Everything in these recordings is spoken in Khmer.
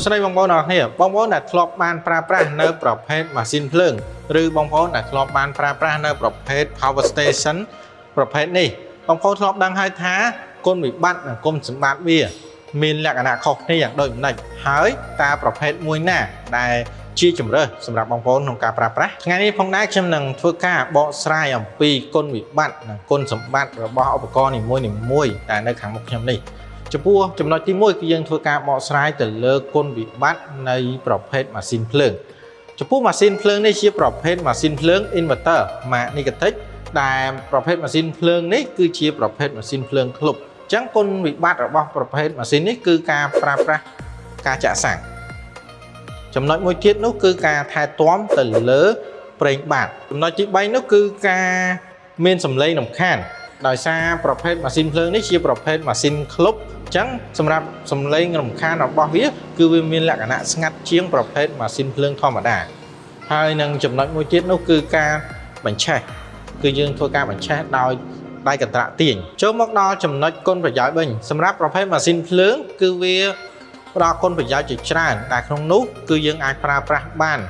សួស្តីបងប្អូនអរគ្នាបងប្អូនដែលធ្លាប់បានប្រើប្រាស់នៅប្រភេទម៉ាស៊ីនភ្លើងឬបងប្អូនដែលធ្លាប់បានប្រើប្រាស់នៅប្រភេទ power station ប្រភេទនេះបងប្អូនធ្លាប់ដឹងហើយថាគុណវិបត្តិនិងគុណសម្បត្តិវាមានលក្ខណៈខុសគ្នាយ៉ាងដូចម្តេចហើយតើប្រភេទមួយណាដែលជាជម្រើសសម្រាប់បងប្អូនក្នុងការប្រើប្រាស់ថ្ងៃនេះផងដែរខ្ញុំនឹងធ្វើការបកស្រាយអំពីគុណវិបត្តិនិងគុណសម្បត្តិរបស់ឧបករណ៍នីមួយៗដែលនៅខាងមុខខ្ញុំនេះចំពោះចំណុចទី1គឺយើងធ្វើការបកស្រាយទៅលើគុណវិបត្តិនៃប្រភេទម៉ាស៊ីនភ្លើងចំពោះម៉ាស៊ីនភ្លើងនេះជាប្រភេទម៉ាស៊ីនភ្លើង inverter magnetic ដែលប្រភេទម៉ាស៊ីនភ្លើងនេះគឺជាប្រភេទម៉ាស៊ីនភ្លើងក្លុបអញ្ចឹងគុណវិបត្តិរបស់ប្រភេទម៉ាស៊ីននេះគឺការប្រើប្រាស់ការចាក់សាំងចំណុចមួយទៀតនោះគឺការថែទាំទៅលើប្រេងបាតចំណុចទី3នោះគឺការមានសំឡេងរំខានដោយសារប្រភេទម៉ាស៊ីនភ្លើងនេះជាប្រភេទម៉ាស៊ីនក្លុបអញ្ចឹងសម្រាប់សំឡេងរំខានរបស់វាគឺវាមានលក្ខណៈស្ងាត់ជាងប្រភេទម៉ាស៊ីនភ្លើងធម្មតាហើយនឹងចំណុចមួយទៀតនោះគឺការបញ្ឆេះគឺយើងធ្វើការបញ្ឆេះដោយដៃកន្ត្រាក់ទាញចូលមកដល់ចំណុចគុណប្រយោជន៍វិញសម្រាប់ប្រភេទម៉ាស៊ីនភ្លើងគឺវាផ្ដល់គុណប្រយោជន៍ជាច្រើនដែលក្នុងនោះគឺយើងអាចប្រើប្រាស់បាន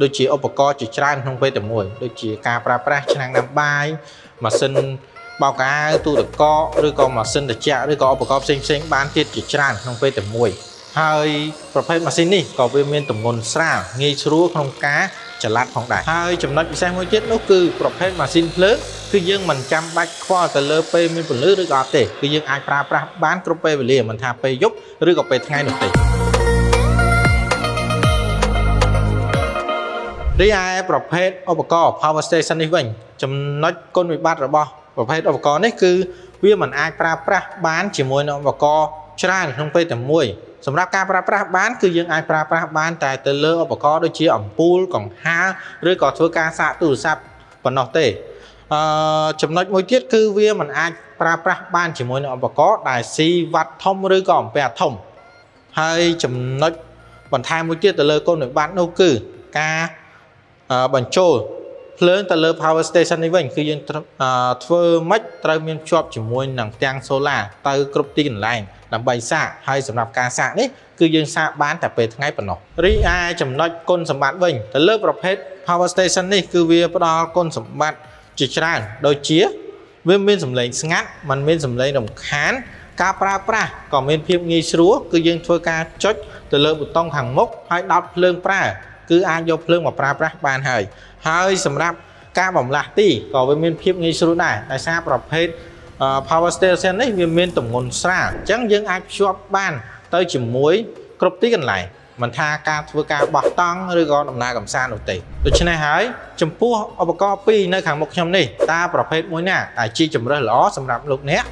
ដូចជាឧបករណ៍ជាច្រើនក្នុងពេលតែមួយដូចជាការប្រើប្រាស់ឆ្នាំងដាំបាយម៉ាស៊ីនបោកអាវទូទឹកកកឬក៏ម៉ាស៊ីនត្រជាក់ឬក៏ឧបករណ៍ផ្សេងៗបានទៀតជាច្រើនក្នុងពេលតែមួយហើយប្រភេទម៉ាស៊ីននេះក៏វាមានទម្ងន់ស្រាលងាយស្រួលក្នុងការចល័តផងដែរហើយចំណុចពិសេសមួយទៀតនោះគឺប្រភេទម៉ាស៊ីនភ្លើងគឺយើងមិនចាំបាច់ខ្វល់ទៅលើពេលមានពន្លឺឬក៏អត់ទេគឺយើងអាចប្រើប្រាស់បានគ្រប់ពេលវេលាមិនថាពេលយប់ឬក៏ពេលថ្ងៃនោះទេរីឯប្រភេទឧបករណ៍ power station នេះវិញចំណុចគុណវិបត្តិរបស់ប្រភេទឧបករណ៍នេះគឺវាមិនអាចប្រើប្រាស់បានជាមួយនឹងឧបករណ៍ច្រើនក្នុងពេលតែមួយសម្រាប់ការប្រើប្រាស់បានគឺយើងអាចប្រើប្រាស់បានតែទៅលើឧបករណ៍ដូចជាអំពូលកង្ហារឬក៏ធ្វើការសាកទូរស័ព្ទប៉ុណ្ណោះទេចំណុចមួយទៀតគឺវាមិនអាចប្រើប្រាស់បានជាមួយនឹងឧបករណ៍ដែលស៊ីវ៉ាត់ធំឬក៏អំពែធំហើយចំណុចបន្ថែមមួយទៀតទៅលើគុណវិបត្តិនោះគឺការបញ្ចូលភ្លើងទៅលើ power station នេះវិញគឺយើងធ្វើម៉េចត្រូវមានភ្ជាប់ជាមួយនឹងទាំង solar ទៅគ្រប់ទីកន្លែងដើម្បីសាកហើយសម្រាប់ការសាកនេះគឺយើងសាកបានតែពេលថ្ងៃប៉ុណ្ណោះរីឯចំណុចគុណសម្បត្តិវិញទៅលើប្រភេទ power station នេះគឺវាផ្ដល់គុណសម្បត្តិជាច្រើនដូចជាវាមានសំឡេងស្ងាត់มันមានសំឡេងរំខានការប្រើប្រាស់ក៏មានភាពងាយស្រួលគឺយើងធ្វើការចុចទៅលើប៊ូតុងខាងមុខហើយដោតភ្លើងប្រើគឺអាចយកភ្លើងមកប្រើប្រាស់បានហើយសម្រាប់ការបំលាស់ទីក៏វាមានភាពងាយស្រួលដែរដោយសារប្រភេទ power station នេះវាមានទម្ងន់ស្រាលអញ្ចឹងយើងអាចភ្ជាប់បានទៅជាមួយគ្រប់ទីកន្លែងមិនថាការធ្វើការបោះតង់ឬក៏ដំណើរកម្សាន្តនោះទេដូច្នេះហើយចំពោះឧបករណ៍ពីរនៅខាងមុខខ្ញុំនេះតើប្រភេទមួយណាដែលជាជម្រើសល្អសម្រាប់លោកអ្នក